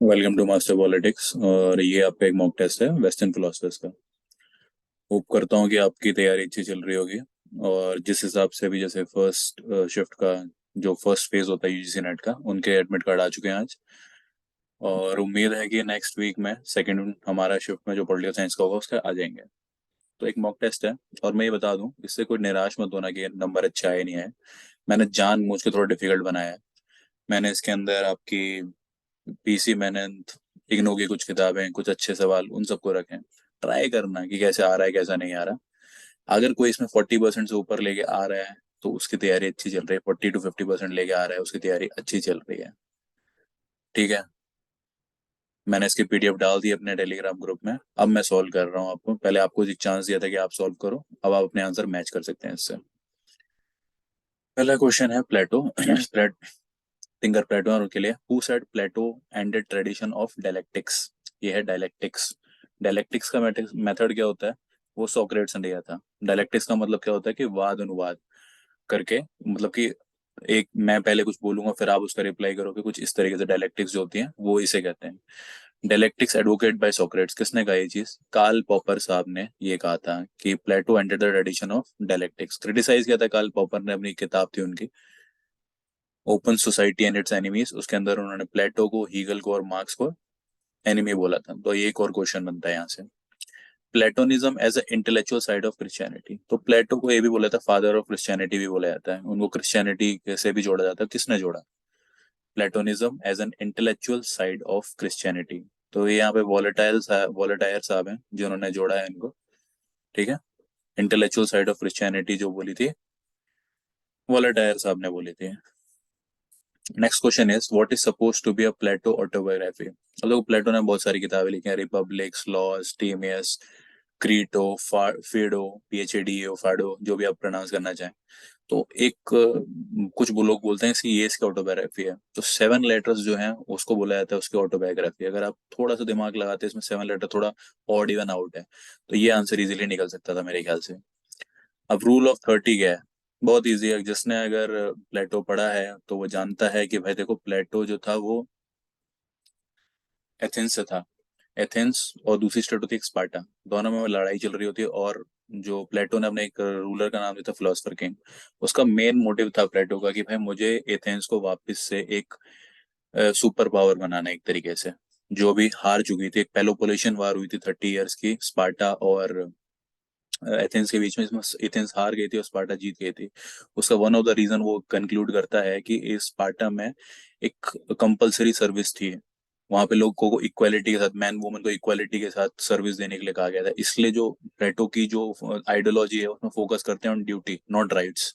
Welcome to master politics. और ये आपका एक मॉक टेस्ट है वेस्टर्न फिलोसफर्स का। होप करता हूँ कि आपकी तैयारी अच्छी चल रही होगी। और जिस हिसाब से भी जैसे फर्स्ट शिफ्ट का जो फर्स्ट फेज होता है यूजीसी नेट का, उनके एडमिट कार्ड आ चुके हैं आज। और उम्मीद है कि नेक्स्ट वीक में सेकंड हमारा शिफ्ट में जो पॉलिटिकल साइंस का होगा उसका आ जाएंगे। तो एक मॉक टेस्ट है। और मैं ये बता दूं, इससे कोई निराश मत होना कि नंबर अच्छा है नहीं है। मैंने जान मुझ के थोड़ा डिफिकल्ट बनाया है। मैंने इसके अंदर आपकी पीसी मैंने इग्नू की कुछ किताबें, कुछ अच्छे सवाल उन सबको रखे। ट्राई करना कि कैसे आ रहा है कैसा नहीं आ रहा। अगर कोई इसमें 40% से ऊपर लेके आ रहा है तो उसकी तैयारी अच्छी चल रही है, 40 to 50% लेके आ रहा है उसकी तैयारी अच्छी चल रही है। ठीक है। मैंने इसकी पीडीएफ डाल दी अपने टेलीग्राम ग्रुप में। अब मैं सॉल्व कर रहा हूँ आपको। पहले आपको एक चांस दिया था कि आप सॉल्व करो, अब आप अपने आंसर मैच कर सकते हैं इससे। पहला क्वेश्चन है प्लेटो थिंकर प्लेटो और के लिए। Who said Plato ended tradition of dialectics. ये है डायलेक्टिक्स। डायलेक्टिक्स का मेथड क्या होता है, वो सोक्रेट्स ने दिया था। डायलेक्टिक्स का मतलब क्या होता है कि वाद अनुवाद करके, मतलब कि एक मैं पहले कुछ बोलूंगा फिर आप उसका रिप्लाई करोगे, कुछ इस तरीके से डायलेक्टिक्स जो होती हैं वो इसे कहते हैं। Dialectics advocate by Socrates. किसने कहा ये चीज? कार्ल पॉपर साहब ने ये कहा था कि Plato ended the tradition of dialectics. Criticise किया था कार्ल पॉपर ने, अपनी किताब थी उनकी Open Society and Its Enemies, उसके अंदर उन्होंने प्लेटो को, हीगल को और मार्क्स को एनिमी बोला था। तो ये एक और क्वेश्चन बनता है यहाँ से। Platonism as a intellectual side of Christianity. तो प्लेटो को ये भी बोला था फादर ऑफ क्रिश्चियनिटी भी बोला जाता है, उनको क्रिश्चियनिटी से भी जोड़ा जाता है। किसने जोड़ा? Platonism as an intellectual side of Christianity. तो ये यहाँ पे वॉलेटायर साहब हैं जिन्होंने जोड़ा है इनको। ठीक है। इंटेलेक्चुअल साइड ऑफ क्रिश्चियनिटी जो बोली थी, वॉलेटायर साहब ने बोली थी। Next question is what is suppose to be a Plato autobiography. अब देखो, प्लेटो ने बहुत सारी किताबें लिखी हैं, Republics, Laws, Timaeus, Crito, Phaedo, PhD, Phaedo, जो भी आप प्रोनाउंस करना चाहें। तो एक कुछ वो लोग बोलते हैं कि ये इसकी ऑटोबायोग्राफी है। तो 7 लेटर्स जो हैं उसको बोला जाता है उसकी ऑटोबायोग्राफी। अगर आप थोड़ा सा दिमाग लगाते हैं, इसमें 7 लेटर थोड़ा ऑड इवन आउट है, तो ये आंसर इजीली निकल सकता था मेरे ख्याल से। अब रूल ऑफ 30 क्या है? बहुत इजी है। जिसने अगर प्लेटो पढ़ा है तो वो जानता है कि भाई देखो, प्लेटो जो था वो एथेंस से था। एथेंस और दूसरी स्टेट होती है स्पार्टा, दोनों में लड़ाई चल रही होती है। और जो प्लेटो ने अपने एक रूलर का नाम दिया था फिलोसफर किंग, उसका मेन मोटिव था प्लेटो का कि भाई मुझे एथेंस को वापस से एक सुपर पावर बनाना है एक तरीके से, जो भी हार चुकी थी। एक पेलोपोलिशियन वार हुई थी 30 इयर्स की, स्पार्टा और एथेंस के बीच में। इसमें एथेंस हार गई थी और स्पार्टा जीत गई थी। उसका वन ऑफ द रीजन वो कंक्लूड करता है कि इस स्पार्टा में एक कंपलसरी सर्विस थी। वहां पे लोगों को इक्वालिटी के साथ, मैन वुमन को इक्वालिटी के साथ सर्विस देने के लिए कहा गया था। इसलिए जो प्लेटो की जो आइडियोलॉजी है उसमें फोकस करते हैं ऑन ड्यूटी नॉट राइट्स।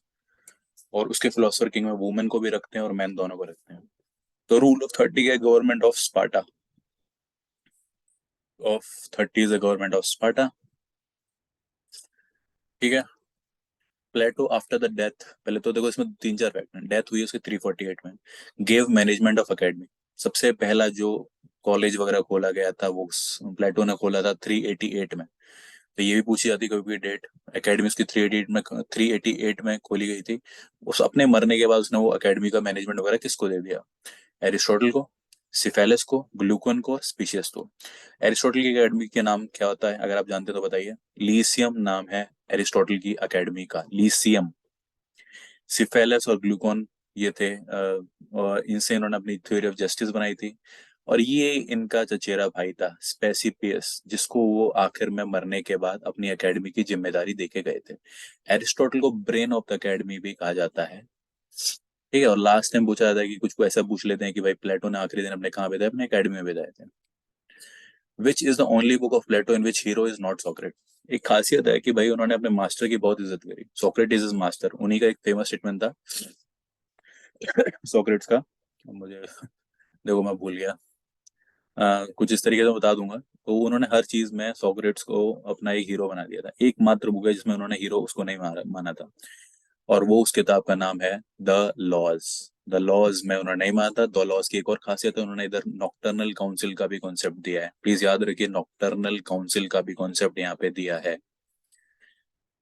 और उसके फिलोसफर किंग में वुमेन को भी रखते हैं और मैन दोनों को रखते हैं। तो रूल ऑफ 30 है government of Sparta. Of 30 is the government of Sparta. ठीक है। प्लेटो आफ्टर द डेथ, पहले तो देखो इसमें 3 4 फैक्ट हैं। डेथ हुई है उसकी 348 में। Gave management of academy. सबसे पहला जो कॉलेज वगैरह खोला गया था वो प्लेटो ने खोला था 388 में। तो ये भी पूछी जाती कभी भी डेट। एकेडमी उसकी 388 में खोली गई थी। उस अपने मरने के बाद उसने वो एकेडमी का मैनेजमेंट वगैरह किसको दे दिया? एरिस्टोटल को, सिफेलिस को, ग्लूकन को, स्पीशियस को। एरिस्टोटल की एकेडमी के नाम क्या होता है अगर आप जानते हो तो बताइए। लीसियम नाम है एरिस्टोटल की एकेडमी का, लीसियम। सिफेलिस और ग्लूकन ये थे और इनसे इन्होंने अपनी थ्योरी ऑफ जस्टिस बनाई थी। और ये इनका चचेरा भाई था स्पेसिपियस, जिसको वो आखिर में मरने के बाद अपनी एकेडमी की जिम्मेदारी देके गए थे। एरिस्टोटल को ब्रेन ऑफ द एकेडमी भी कहा जाता है। ठीक है। और लास्ट टाइम पूछा जाता है कि कुछ को ऐसा पूछ लेते हैं कि भाई प्लेटो ने आखिरी दिन अपने कहाँ बिताए? अपने एकेडमी में बिताए थे। Which is the only book of Plato in which hero is not Socrate. एक खासियत है कि भाई उन्होंने अपने मास्टर की बहुत इज्जत करी। सोक्रेटिस इज मास्टर, उन्हीं का एक फेमस स्टेटमेंट था सोक्रेट्स का। मुझे देखो मैं भूल गया। कुछ इस तरीके से बता दूंगा। तो उन्होंने हर चीज में सोक्रेट्स को अपना एक हीरो बना दिया था। एकमात्र बुक है जिसमें उन्होंने हीरो उसको नहीं माना था, और वो उस किताब का नाम है द लॉज। द लॉज में उन्होंने नहीं माना था। द लॉज की एक और खासियत है, उन्होंने इधर नॉक्टर्नल काउंसिल का भी कॉन्सेप्ट दिया है। प्लीज याद रखिए, नॉक्टर्नल काउंसिल का भी कॉन्सेप्ट यहाँ पे दिया है।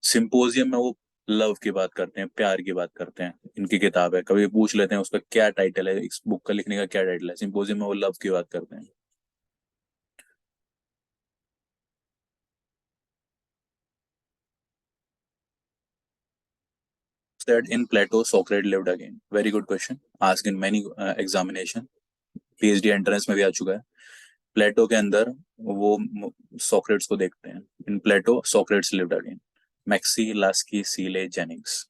सिंपोजियम में वो लव की बात करते हैं, प्यार की बात करते हैं, इनकी किताब है, कभी पूछ लेते हैं उसका क्या टाइटल है, इस बुक का लिखने का क्या टाइटल है, सिंपोजियम में वो लव की बात करते हैं। Said in Plato, Socrates lived again. Very good question. Asked in many examination. PhD entrance में भी आ चुका है। प्लेटो के अंदर वो सोक्रेट्स को देखते हैं। In Plato Socrates lived again. Maxey Laski Seeley Jennings.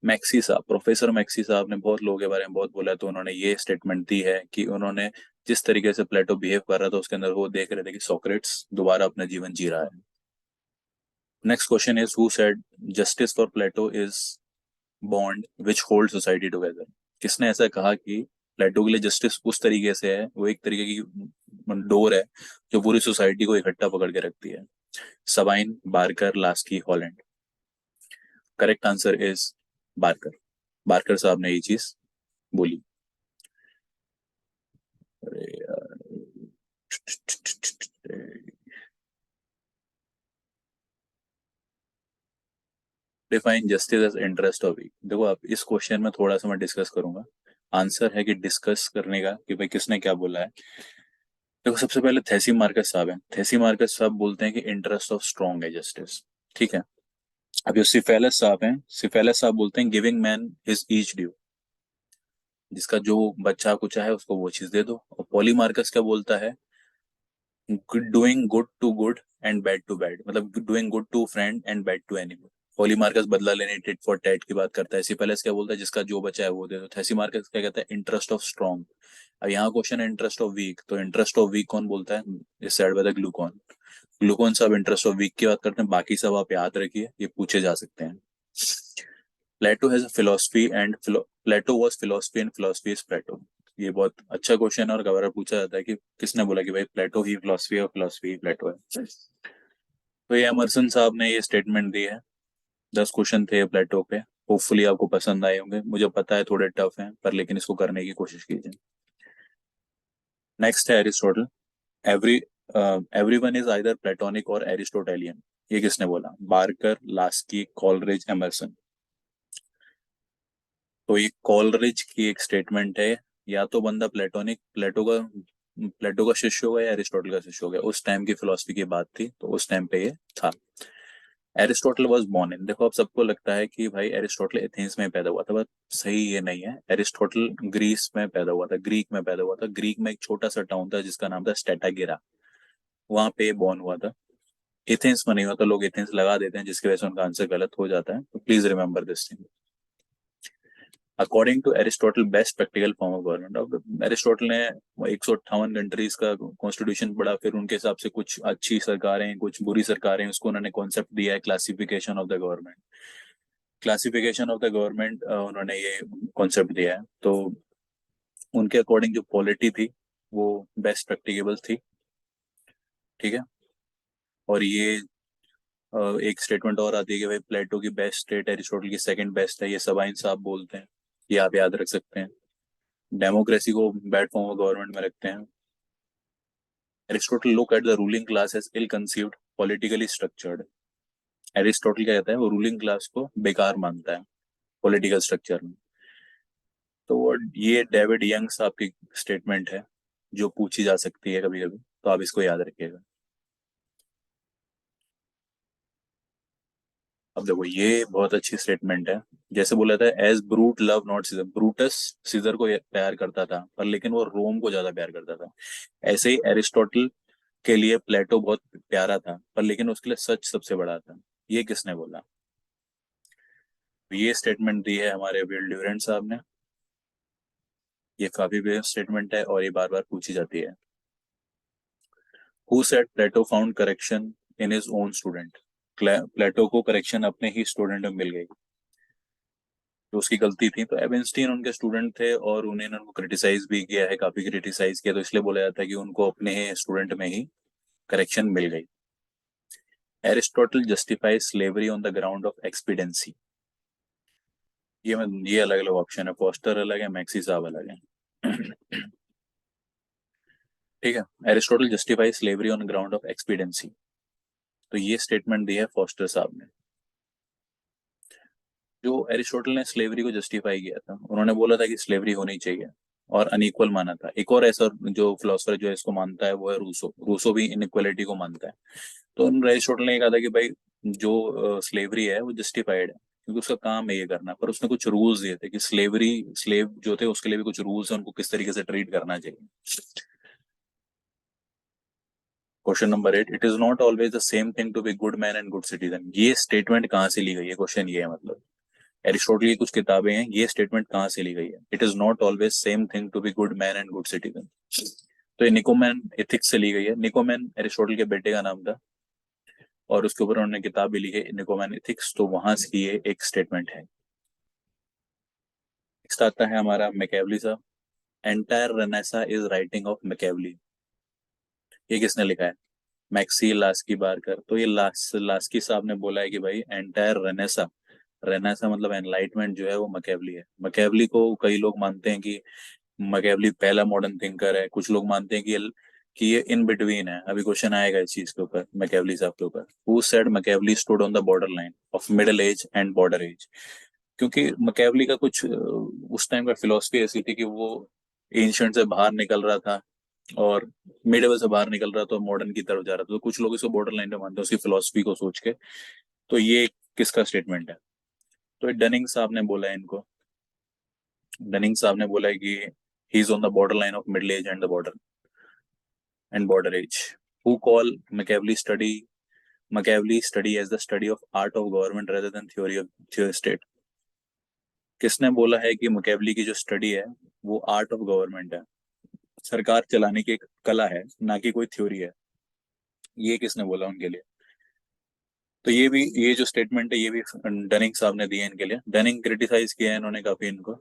Maxey साहब, प्रोफेसर मैक्सी साहब ने बहुत लोगों के बारे में बहुत बोला है, तो उन्होंने ये स्टेटमेंट दी है कि उन्होंने जिस तरीके से प्लेटो बिहेव कर रहा था उसके अंदर वो देख रहे थे कि सोक्रेट्स दोबारा अपना जीवन जी रहा है। Next question is who said justice for Plato is bond which hold society together. किसने ऐसा कहा कि प्लेटो के लिए जस्टिस उस तरीके से है, वो एक तरीके की डोर है जो पूरी सोसाइटी को इकट्ठा पकड़ के रखती है। Sabine, Barker, Laski, Holland. Correct answer is Barker. Barker साहब ने ये चीज बोली। अरे यार, define justice as interest of weak. देखो आप, इस क्वेश्चन में थोड़ा सा मैं डिस्कस करूंगा। आंसर है कि डिस्कस करने का कि भाई किसने क्या बोला है। देखो सबसे पहले थेसी मार्कस साहब हैं। थेसी मार्कस साहब बोलते हैं कि इंटरेस्ट ऑफ स्ट्रॉन्ग है जस्टिस। ठीक है। अब जो सिफेलस साहब हैं, सिफेलस साहब बोलते हैं giving man his each due. जिसका जो बच्चा कुचा है उसको वो चीज दे दो। और पॉली मार्कस क्या बोलता है, doing good to good and bad to bad, मतलब doing good to friend and bad to enemy. Polemarchus बदला लेने, टिट फॉर टैट की बात करता है। सिफेलस क्या बोलता है, जिसका जो बचा है वो दे दो। थेसी मार्कस क्या कहता है, इंटरेस्ट ऑफ स्ट्रॉन्ग। अब यहाँ क्वेश्चन है इंटरेस्ट ऑफ वीक, तो इंटरेस्ट ऑफ वीक कौन बोलता है, इस side by the Glucon. Glucon साहब इंटरेस्ट ऑफ वीक की बात करते हैं, बाकी सब आप याद रखिए, ये पूछे जा सकते हैं। Plato has a philosophy and Plato was philosophy and philosophy is Plato. ये बहुत अच्छा क्वेश्चन है और कई बार पूछा जाता है कि किसने बोला कि भाई प्लेटो ही फिलोसफी है और फिलोसफी ही प्लेटो है। तो ये एमर्सन साहब ने ये स्टेटमेंट दी है। 10 क्वेश्चन थे प्लेटो पे। होपफुली आपको पसंद आए होंगे, मुझे पता है थोड़े टफ हैं पर लेकिन इसको करने की कोशिश कीजिए। नेक्स्ट है Aristotle. Every everyone is either platonic और एरिस्टोटेलियन। ये किसने बोला, बार्कर, लास्की, कॉलरिज, एमर्सन। तो ये कॉलरिज की एक स्टेटमेंट है। या तो बंदा प्लेटोनिक, प्लेटो का शिष्य होगा या एरिस्टोटल का शिष्य होगा। उस टाइम की फिलोसफी की बात थी तो उस टाइम पे ये था। एरिस्टोटल वाज बोर्न इन, देखो अब सबको लगता है कि भाई एरिस्टोटल एथेंस में पैदा हुआ था, बट सही ये नहीं है। एरिस्टोटल ग्रीस में पैदा हुआ था, ग्रीक में पैदा हुआ था। ग्रीक में एक छोटा सा टाउन था जिसका नाम था स्टेटागिरा, वहां पे बोर्न हुआ था। एथेंस में नहीं हुआ, तो लोग एथेंस लगा देते हैं जिसकी वजह से उनका आंसर गलत हो जाता है, तो please remember this thing. According to Aristotle best practical form of government. अब एरिस्टोटल ने 158 कंट्रीज का कॉन्स्टिट्यूशन पढ़ा, फिर उनके हिसाब से कुछ अच्छी सरकारें कुछ बुरी सरकारें, उसको उन्होंने कॉन्सेप्ट दिया है classification of the government. Classification of the government उन्होंने ये कॉन्सेप्ट दिया है। तो उनके अकॉर्डिंग जो पॉलिटी थी वो बेस्ट प्रैक्टिकेबल थी। ठीक है। और ये एक स्टेटमेंट और आती है कि भाई प्लेटो की बेस्ट स्टेट एरिस्टोटल की सेकंड बेस्ट है, ये सबाइन साहब बोलते हैं। ये आप याद रख सकते हैं। डेमोक्रेसी को बैड फॉर्म ऑफ गवर्नमेंट में रखते हैं। Aristotle look at the ruling class as ill conceived, politically structured. Aristotle क्या कहता है, वो रूलिंग क्लास को बेकार मानता है पॉलिटिकल स्ट्रक्चर में। तो ये डेविड यंग साहब की स्टेटमेंट है जो पूछी जा सकती है कभी कभी, तो आप इसको याद रखिएगा। अब देखो ये बहुत अच्छी स्टेटमेंट है। जैसे बोला था, as Brute love not Caesar, Brutus Caesar को प्यार करता था पर लेकिन वो रोम को ज्यादा प्यार करता था। ऐसे ही एरिस्टोटल के लिए प्लेटो बहुत प्यारा था पर लेकिन उसके लिए सच सबसे बड़ा था। ये किसने बोला, ये स्टेटमेंट दी है हमारे विल ड्यूरेंट साहब ने। ये काफी बेस्ट स्टेटमेंट है और ये बार बार पूछी जाती है। Who said Plato found correction in his own student. Plato को करेक्शन अपने ही स्टूडेंट में मिल गई, तो उसकी गलती थी। तो एबेंस्टीन उनके स्टूडेंट थे और उन्हें उनको क्रिटिसाइज भी किया है, काफी क्रिटिसाइज किया, तो इसलिए बोला जाता है कि उनको अपने ही स्टूडेंट में ही करेक्शन मिल गई। Aristotle justify slavery on the ground of expediency. ये अलग अलग ऑप्शन है, फॉस्टर अलग है, मैक्सी साहब अलग है। ठीक है। Aristotle justify slavery on ground of expediency, तो ये स्टेटमेंट दी है फॉस्टर साहब ने। जो एरिस्टोटल ने स्लेवरी को जस्टिफाई किया था, उन्होंने बोला था कि स्लेवरी होनी चाहिए और अनइक्वल माना था। एक और ऐसा जो फिलोसफर जो इसको मानता है वो है रूसो। रूसो भी इनइक्वालिटी को मानता है। तो एरिस्टोटल ने कहा था कि भाई जो स्लेवरी है वो जस्टिफाइड है क्योंकि उसका काम है ये करना, पर उसने कुछ रूल्स दिए थे कि स्लेव जो थे उसके लिए भी कुछ रूल्स है, उनको किस तरीके से ट्रीट करना चाहिए। Question number 8, it is not always the same thing to be good man and good citizen. ये स्टेटमेंट कहाँ से ली गई है, क्वेश्चन ये है। मतलब एरिस्टोटल की कुछ किताबें हैं, ये स्टेटमेंट कहाँ से ली गई है, it is not always same thing to be good man and good citizen. तो ये निकोमैन एथिक्स से ली गई है। निकोमैन एरिस्टोटल के बेटे का नाम था और उसके ऊपर उन्होंने किताब भी लिखी है, निकोमैन एथिक्स। तो वहां से ये एक स्टेटमेंट है। नेक्स्ट आता है हमारा मैकेवली साहब। Entire Renaissance is writing of Machiavelli. ये किसने लिखा है? Maxi Laski Barker. तो ये लास्की साहब ने बोला है कि भाई एंटायर रेनेसा, रेनेसा मतलब एनलाइटमेंट जो है वो मैकेवली है। मैकेवली को कई लोग मानते हैं कि मैकेवली पहला मॉडर्न थिंकर है, कुछ लोग मानते हैं कि ये इन बिटवीन है। अभी क्वेश्चन आएगा इस चीज के ऊपर, मैकेवली साहब के ऊपर। Who said Machiavelli stood on the border line of middle age and border age. क्योंकि मैकेवली का कुछ उस टाइम का फिलोसफी ऐसी थी कि वो एंशियंट से बाहर निकल रहा था और मिडेवल से बाहर निकल रहा था, तो मॉडर्न की तरफ जा रहा था। तो कुछ लोग इसको बॉर्डर लाइन पे मानते हैं उसकी फिलोसफी को सोच के। तो ये किसका स्टेटमेंट है? तो ये डनिंग साहब ने बोला है इनको। डनिंग साहब ने बोला है कि he is on the border line of middle age and border age. Who call Machiavelli study as the study of art of government rather than theory state. किसने बोला है कि मैकेवली की जो स्टडी है वो आर्ट ऑफ गवर्नमेंट है, सरकार चलाने की एक कला है, ना कि कोई थ्योरी है? ये किसने बोला उनके लिए? तो ये जो स्टेटमेंट है ये भी डनिंग साहब ने दिया है इनके लिए। डनिंग क्रिटिसाइज किया है इन्होंने काफी इनको।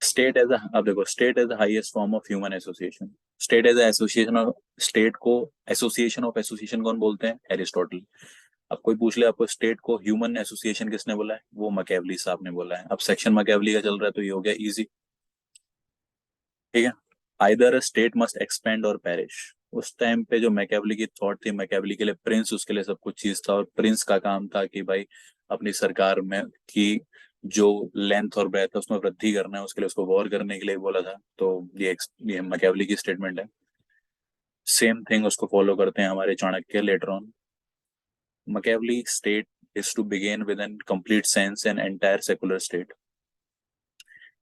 स्टेट एज अब देखो, state as the highest form of human association. State as association of state को एसोसिएशन ऑफ एसोसिएशन कौन बोलते हैं? एरिस्टोटल। अब कोई पूछ ले आपको स्टेट को ह्यूमन एसोसिएशन किसने बोला है, वो मैकेवली साहब ने बोला है। अब सेक्शन मैकेवली का चल रहा है तो ये हो गया इजी। ठीक है। आइदर स्टेट मस्ट एक्सपेंड और पेरिश। उस टाइम पे जो मैकेवली की थॉट थी, मैकेवली के लिए प्रिंस उसके लिए सब कुछ चीज था, और प्रिंस का काम था कि भाई अपनी सरकार में की जो लेंथ और ब्रेथ है उसमें वृद्धि करना है, उसके लिए उसको वॉर करने के लिए बोला था। तो ये मैकेवली की स्टेटमेंट है। सेम थिंग उसको फॉलो करते हैं हमारे Chanakya later on. Machiavelli state is to begin with an complete sense an entire secular state।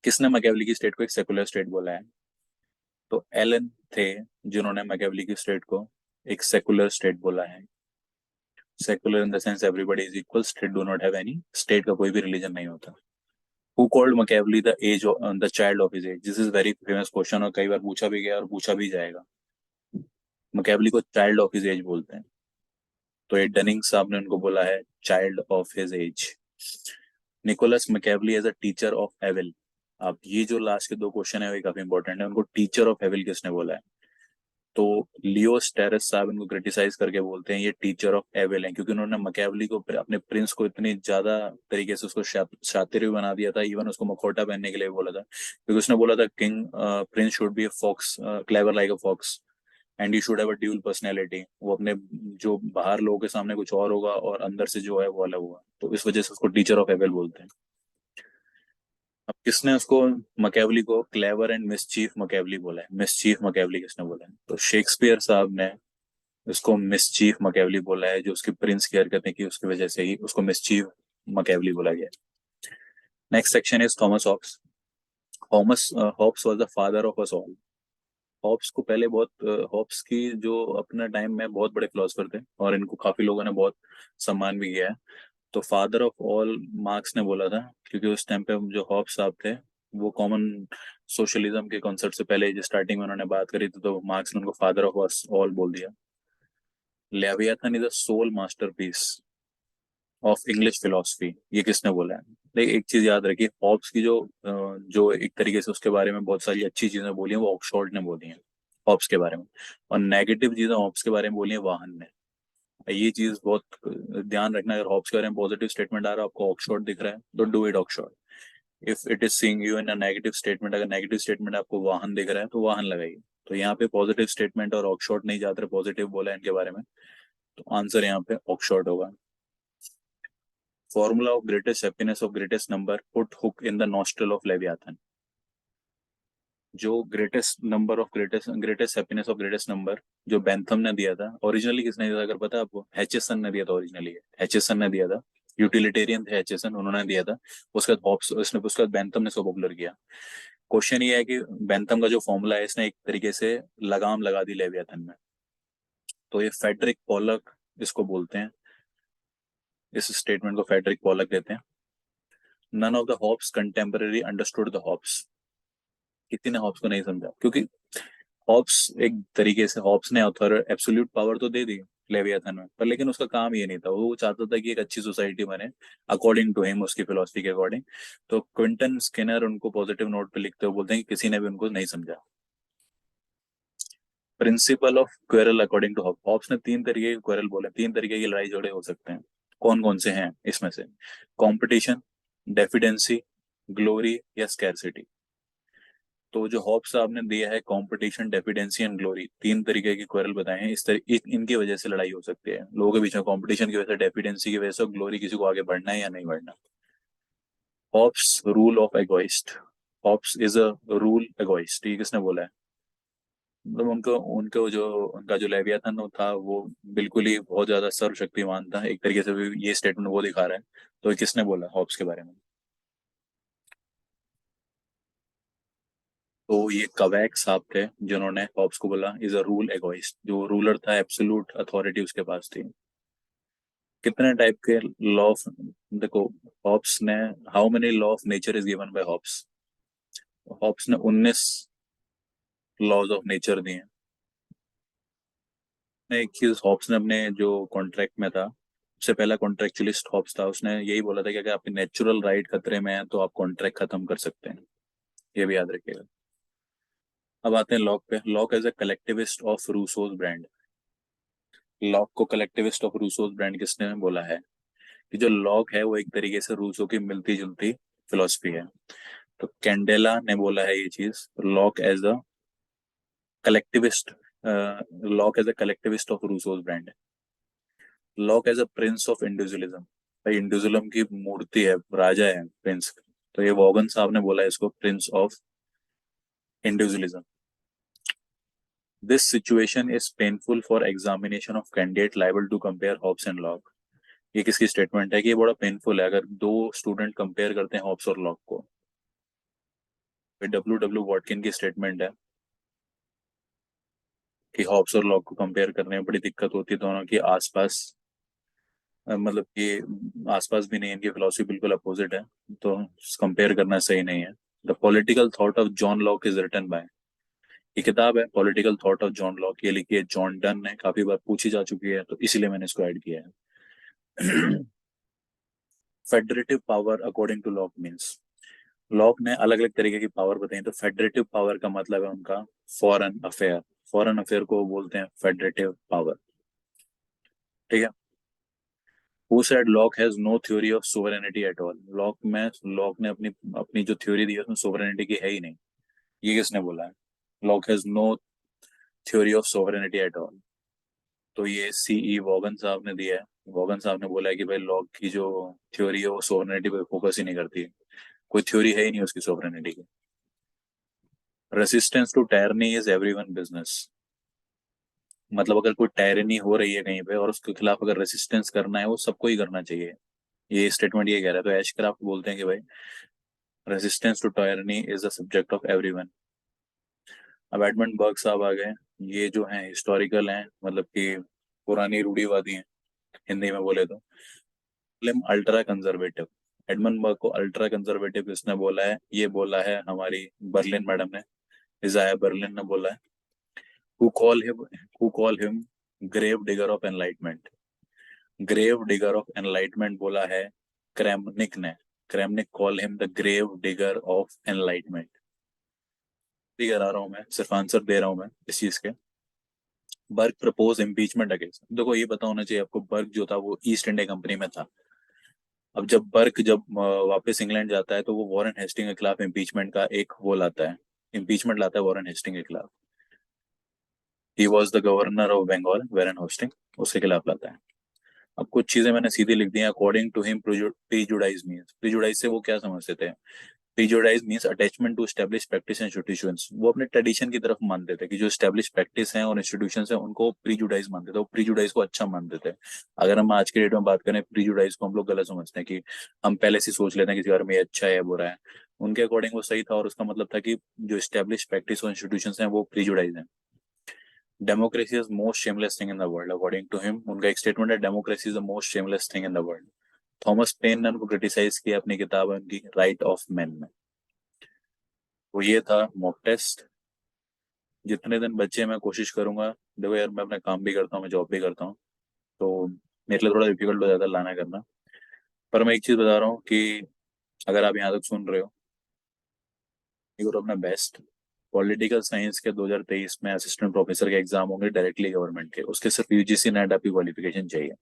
किसने मैकेवली की स्टेट को एक सेकुलर स्टेट बोला है? तो एलन थे जिन्होंने मैकेवली की स्टेट को एक सेकुलर स्टेट बोला है। Secular in the sense everybody is equal, state do not have any, state का कोई भी रिलीजन नहीं होता। Who called Machiavelli the child of his as. This is very famous question और कई बार पूछा भी गया और पूछा भी जाएगा। मैकेवली को चाइल्ड ऑफ हिज एज बोलते हैं। तो ये डनिंग साहब ने उनको बोला है child of his age. Nicholas Machiavelli as a teacher of evil. अब ये जो लास्ट के दो क्वेश्चन है वो काफी इंपॉर्टेंट है। उनको टीचर ऑफ एविल किसने बोला है? तो लियो स्टेरस साहब इनको क्रिटिसाइज करके बोलते हैं ये टीचर ऑफ एविल है, क्योंकि उन्होंने मैकेवली को अपने प्रिंस को इतनी ज्यादा तरीके से उसको शातिर भी बना दिया था। इवन उसको मुखौटा पहनने के लिए बोला था, क्योंकि उसने बोला था king prince should be a fox, clever like a fox, and you should have a dual personality. वो अपने जो बाहर लोगों के सामने कुछ और होगा और अंदर से जो है वो अलग होगा, तो इस वजह से उसको टीचर ऑफ एविल बोलते हैं। अब किसने उसको मैकेवली को क्लेवर एंड मिसचीफ मैकेवली बोला है? मिसचीफ मैकेवली किसने बोला है? तो शेक्सपियर साहब ने उसको मिसचीफ मकेवली बोला है। जो उसकी प्रिंस की हरकतें की उसकी वजह से ही उसको मिसचीफ मकेवली बोला गया। Next section is Thomas Hobbes. Thomas Hobbes was the father of us all. Hobbes को पहले बहुत हॉब्स की जो अपना टाइम में बहुत बड़े फिलोसफर थे और इनको काफी लोगों ने बहुत सम्मान भी किया है। तो फादर ऑफ ऑल मार्क्स ने बोला था, क्योंकि उस टाइम पे जो हॉब्स साहब थे वो कॉमन सोशलिज्म के कॉन्सेप्ट से पहले जो स्टार्टिंग में उन्होंने बात करी थी, तो मार्क्स ने उनको फादर ऑफ अस ऑल बोल दिया। Leviathan is the sole masterpiece of English philosophy. ये किसने बोला है? देखिए एक चीज याद रखिए, हॉब्स की जो एक तरीके से उसके बारे में बहुत सारी अच्छी चीजें बोली हैं वो ऑक्सफोर्ड ने बोली हैं हॉब्स के बारे में, और नेगेटिव चीजें हॉब्स के बारे में बोली है वाहन ने। ये चीज बहुत ध्यान रखना। अगर हॉब्स के बारे में पॉजिटिव स्टेटमेंट आ रहा है आपको ऑक्सफोर्ड दिख रहा है तो do it Oxford. If it is seeing you in a negative statement, अगर नेगेटिव स्टेटमेंट आपको वाहन दिख रहा है तो वाहन लगाइए। तो यहाँ पे पॉजिटिव स्टेटमेंट और ऑक्सफोर्ड नहीं, ज्यादातर पॉजिटिव बोला है इनके बारे में, तो आंसर यहाँ पे ऑक्सफोर्ड होगा। Formula of greatest happiness of greatest number put hook in the nostril of Leviathan. जो greatest number of greatest happiness of greatest number जो बेंथम ने दिया था, ओरिजिनली किसने दिया था अगर पता है आपको? हैचेसन ने दिया था ओरिजिनली। हैचेसन ने दिया था, यूटिलिटेरियन थे हैचेसन, उन्होंने दिया था। उसके बाद हॉब्स, उसके बाद बेंथम ने इसको पॉपुलर किया। क्वेश्चन ये है कि बेंथम का जो फॉर्मूला है इसने एक तरीके से लगाम लगा दी लेवियाथन में। तो ये फेडरिक पॉलक इसको बोलते हैं, इस स्टेटमेंट को फेडरिक पॉलक देते हैं। None of the Hobbes contemporary understood the Hobbes. किसी ने हॉब्स को नहीं समझा, क्योंकि हॉब्स एक तरीके से, हॉब्स ने ऑथर एब्सोल्यूट पावर तो दे दी लेवियाथन में, पर लेकिन उसका काम ये नहीं था। वो चाहता था कि एक अच्छी सोसाइटी बने अकॉर्डिंग टू हिम, उसकी फिलोसफी के अकॉर्डिंग। तो क्विंटन स्किनर उनको पॉजिटिव नोट पे लिखते हुए बोलते हैं कि किसी ने भी उनको नहीं समझा। Principle of quarrel according to Hobbes ने तीन तरीके के क्वेरल बोले, तीन तरीके की लड़ाई झगड़े हो सकते हैं। कौन कौन से हैं इसमें से? कंपटीशन, डेफिडेंसी, ग्लोरी या स्कैरसिटी। तो जो हॉब्स साहब ने दिया है कंपटीशन, डेफिडेंसी एंड ग्लोरी, तीन तरीके के क्वेरल बताए हैं। इनकी वजह से लड़ाई हो सकती है लोगों के बीच में, कंपटीशन की वजह से, डेफिडेंसी की वजह से, ग्लोरी किसी को आगे बढ़ना है या नहीं बढ़ना। Hobbes rule of egoist. Hobbes is a rule egoist, ये किसने बोला है? मतलब उनको उनको जो उनका जो लेवियाथन था वो बिल्कुल ही बहुत ज्यादा सर्वशक्तिमान था एक तरीके से भी, ये स्टेटमेंट वो दिखा रहा है। तो ये किसने बोला हॉब्स के बारे में? तो ये कवैक साहब थे जिन्होंने हॉब्स को बोला इज अ रूल एगोइस्ट। जो रूलर था, एब्सोल्यूट अथॉरिटी उसके पास थी। कितने टाइप के लॉ ऑफ, देखो, हॉब्स ने, how many law of nature is given by Hobbes? Hobbes ने 19 लॉज ऑफ नेचर दिए हैं। एक चीज हॉब्स ने अपने जो कॉन्ट्रैक्ट में था, सबसे पहला कॉन्ट्रेक्चुअलिस्ट हॉब्स था, उसने यही बोला था कि अगर आपके नेचुरल राइट खतरे में है तो आप कॉन्ट्रैक्ट खत्म कर सकते हैं। ये भी याद रखिएगा। अब आते हैं लॉक पे। Locke as a collectivist of Rousseau's brand. Locke को कलेक्टिविस्ट ऑफ रूसोज ब्रांड किसने बोला है? कि जो लॉक है वो एक तरीके से रूसो की मिलती जुलती फिलोसफी है। तो कैंडेला ने बोला है ये चीज, Locke as a collectivist, Locke as a collectivist of Rousseau's brand. Locke as a prince of individualism. भाई इंडिविजुअलिज्म की मूर्ति है, राजा है, प्रिंस। तो ये वॉगन साहब ने बोला है इसको prince of individualism. This situation is painful for examination of candidate liable to compare Hobbes and Locke. ये किसकी स्टेटमेंट है कि ये बड़ा पेनफुल है अगर दो स्टूडेंट कंपेयर करते हैं हॉब्स और लॉक को? डब्ल्यू डब्ल्यू वॉटकिन की स्टेटमेंट है कि हॉब्स और लॉक को कंपेयर करने में बड़ी दिक्कत होती है, दोनों की आसपास, मतलब कि आसपास भी नहीं, इनकी फिलोसफी बिल्कुल अपोजिट है। तो कंपेयर करना सही नहीं है। The political thought of John Locke is written by, ये किताब है political thought of John Locke, ये लिखी है जॉन डन ने, काफी बार पूछी जा चुकी है तो इसीलिए मैंने इसको ऐड किया है। Federative power according to Locke means, Locke ने अलग अलग तरीके की पावर बताई। तो फेडरेटिव पावर का मतलब है उनका फॉरेन अफेयर। फॉरेन अफेयर को बोलते हैं फेडरेटिव पावर। ठीक है। Who said Locke has no theory of sovereignty at all? Locke ने अपनी अपनी जो थ्योरी दी है उसमें सोवरेनिटी की है ही नहीं। ये किसने बोला है? Locke has no theory of sovereignty at all. तो ये सीई वॉगन साहब ने दिया है। वॉगन साहब ने बोला है कि भाई लॉक की जो थ्योरी है वो सोवरेनिटी पे फोकस ही नहीं करती है, कोई थ्योरी है ही नहीं उसकी सोवरेनिटी की। Resistance to tyranny is everyone business. मतलब अगर कोई टायरनी हो रही है कहीं पे और उसके खिलाफ अगर रेसिस्टेंस करना है वो सबको ही करना चाहिए। ये स्टेटमेंट ये कह रहा है। तो एशक्राफ्ट बोलते हैं कि भाई resistance to tyranny is the subject of everyone. अब एडमंड बर्ग साहब आ गए। ये जो हैं हिस्टोरिकल हैं, मतलब कि पुरानी रूढ़िवादी हैं हिंदी में बोले तो। Ultra conservative. एडमंड बर्ग को अल्ट्रा कंजर्वेटिव किसने बोला है? ये बोला है हमारी बर्लिन मैडम ने, इजाया बर्लिन ने बोला है। Who call him who call him grave digger of enlightenment. Grave digger of enlightenment बोला है क्रैमनिक ने। Kramnick call him the grave digger of enlightenment. ठीक है, आ रहा हूँ मैं, सिर्फ आंसर दे रहा हूँ मैं इस चीज के। बर्ग प्रपोज इम्पीचमेंट अगेंस्ट, देखो ये पता होना चाहिए आपको, बर्ग जो था वो ईस्ट इंडिया कंपनी में था। अब जब बर्ग वापस इंग्लैंड जाता है तो वो वॉरेन हेस्टिंग के खिलाफ इम्पीचमेंट का एक वो लाता है, इम्पीचमेंट लाता है वॉरेन हेस्टिंग के खिलाफ। He was the governor of Bengal, Warren Hasting, उसके खिलाफ लाता है। अब कुछ चीजें मैंने सीधी लिख दी हैं। According to him prejudice means, prejudice से वो क्या समझते थे? Prejudice means attachment to establish practice and institutions. वो अपने ट्रेडिशन की तरफ मानते थे कि जो स्टैब्लिश प्रैक्टिस है और इंस्टीट्यूशन है उनको प्रीजुडाइज मानते थे, वो प्रीजुडाइज को अच्छा मानते थे। अगर हम आज के डेट में बात करें, प्रीजुडाइज को हम लोग गलत समझते हैं कि हम पहले से सोच लेते हैं किसी बारे में ये अच्छा है या बुरा है। उनके अकॉर्डिंग वो सही था, और उसका मतलब था कि जो स्टैब्लिश प्रैक्टिस और इंस्टीट्यूशन है वो प्रीजुडाइज है। Democracy is most shameless thing in the world, according to him. उनका एक स्टेटमेंट है, democracy is the most shameless thing in the world. Thomas Paine ने उनको क्रिटिसाइज किया अपनी किताब है उनकी राइट ऑफ मैन में। तो ये था मॉक टेस्ट। जितने दिन बचे मैं कोशिश करूंगा। देखो यार, मैं अपना काम भी करता हूँ, मैं जॉब भी करता हूँ, तो मेरे लिए थोड़ा डिफिकल्ट हो जाता है लाना करना। पर मैं एक चीज बता रहा हूँ कि अगर आप यहाँ तक सुन रहे हो, ये करो अपना बेस्ट। पॉलिटिकल साइंस के 2023 में असिस्टेंट प्रोफेसर के एग्जाम होंगे डायरेक्टली गवर्नमेंट के, उसके सिर्फ यूजीसी नेट आपकी क्वालिफिकेशन चाहिए।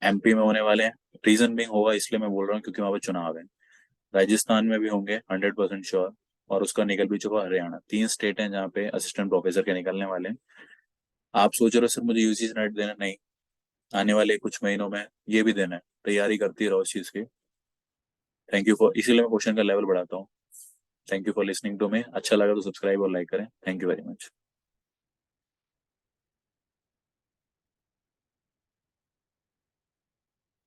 एमपी में होने वाले हैं। रीजन भी होगा इसलिए मैं बोल रहा हूँ क्योंकि वहां पर चुनाव है। राजस्थान में भी होंगे 100% श्योर, और उसका निकल भी चुका हरियाणा। 3 स्टेट हैं जहाँ पे असिस्टेंट प्रोफेसर के निकलने वाले हैं। आप सोच रहे हो सिर्फ मुझे यूजीसी नेट देना? नहीं, आने वाले कुछ महीनों में ये भी देना है। तैयारी करती रहो इस चीज की। थैंक यू फॉर, इसीलिए मैं क्वेश्चन का लेवल बढ़ाता हूँ। Thank you for listening to me. अच्छा लगा तो सब्सक्राइब और लाइक करें। Thank you very much.